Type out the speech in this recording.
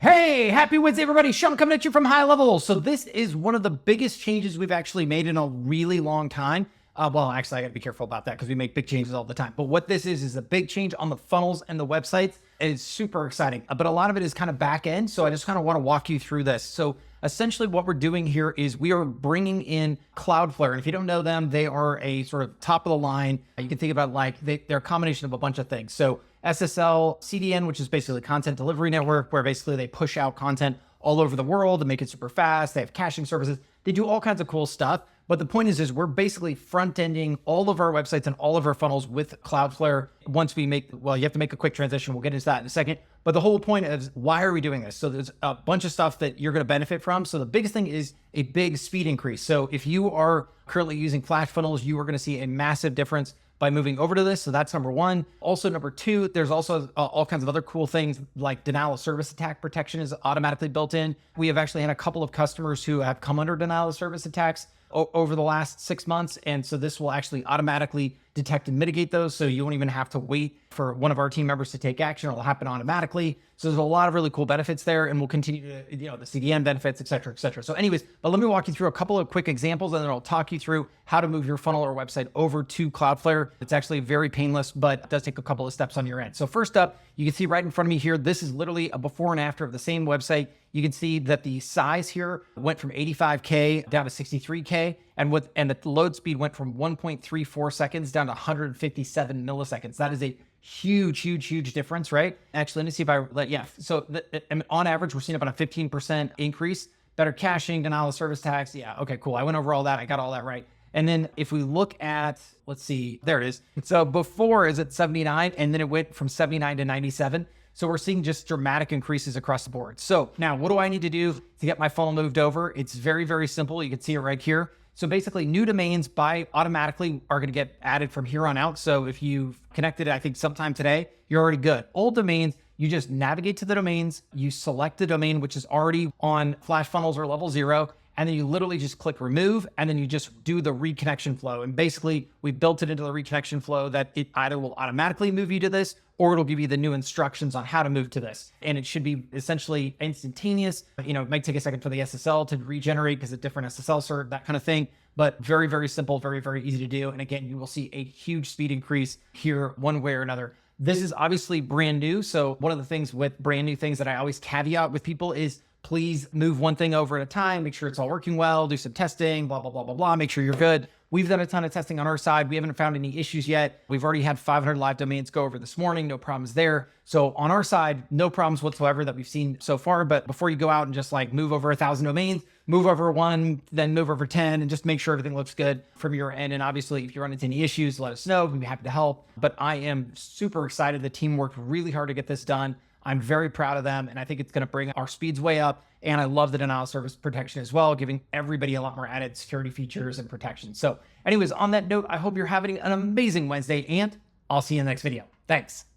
Hey, happy Wednesday, everybody. Sean coming at you from High Level. So this is one of the biggest changes we've actually made in a really long time. Well, actually, I got to be careful about that because we make big changes all the time. But what this is a big change on the funnels and the websites. It's super exciting, but a lot of it is kind of back end. So I just kind of want to walk you through this. So essentially what we're doing here is we are bringing in Cloudflare. And if you don't know them, they are a sort of top of the line. You can think about like they're a combination of a bunch of things. So SSL, CDN, which is basically a content delivery network, where basically they push out content all over the world and make it super fast. They have caching services. They do all kinds of cool stuff. But the point is we're basically front-ending all of our websites and all of our funnels with Cloudflare. Once we make, well, you have to make a quick transition. We'll get into that in a second. But the whole point is, why are we doing this? So there's a bunch of stuff that you're going to benefit from. So the biggest thing is a big speed increase. So if you are currently using Flash funnels, you are going to see a massive difference by moving over to this. So that's number one. Also, number two, there's also all kinds of other cool things like denial of service attack protection is automatically built in. We have actually had a couple of customers who have come under denial of service attacks over the last 6 months. And so this will actually automatically detect and mitigate those. So you won't even have to wait for one of our team members to take action. It'll happen automatically. So there's a lot of really cool benefits there, and we'll continue to, the CDN benefits, et cetera, et cetera. So anyways, but let me walk you through a couple of quick examples, and then I'll talk you through how to move your funnel or website over to Cloudflare. It's actually very painless, but it does take a couple of steps on your end. So first up, you can see right in front of me here, this is literally a before and after of the same website. You can see that the size here went from 85K down to 63K, and the load speed went from 1.34 seconds down to 157 milliseconds. That is a huge difference, right? Actually, let me see if so on average, we're seeing about a 15% increase, better caching, denial of service tax. Yeah, okay, cool. I went over all that. I got all that right. And then if we look at, let's see, there it is. So before is at 79, and then it went from 79 to 97. So we're seeing just dramatic increases across the board. So now what do I need to do to get my funnel moved over? It's very simple. You can see it right here. So basically new domains automatically are going to get added from here on out. So if you've connected, I think sometime today, you're already good. Old domains, you just navigate to the domains, you select the domain, which is already on Flash Funnels or level 0, and then you literally just click remove, and then you just do the reconnection flow. And basically we built it into the reconnection flow that it either will automatically move you to this, or it'll give you the new instructions on how to move to this. And it should be essentially instantaneous. It might take a second for the SSL to regenerate because it's a different SSL cert, that kind of thing. But very simple, very easy to do. And again, you will see a huge speed increase here one way or another. This is obviously brand new. So one of the things with brand new things that I always caveat with people is please move one thing over at a time, make sure it's all working well, do some testing, blah, make sure you're good. We've done a ton of testing on our side. We haven't found any issues yet. We've already had 500 live domains go over this morning. No problems there. So on our side, no problems whatsoever that we've seen so far. But before you go out and just like move over 1,000 domains, move over one, then move over 10, and just make sure everything looks good from your end. And obviously, if you run into any issues, let us know. We'd be happy to help. But I am super excited. The team worked really hard to get this done. I'm very proud of them, and I think it's going to bring our speeds way up. And I love the denial of service protection as well, giving everybody a lot more added security features and protection. So anyways, on that note, I hope you're having an amazing Wednesday, and I'll see you in the next video. Thanks.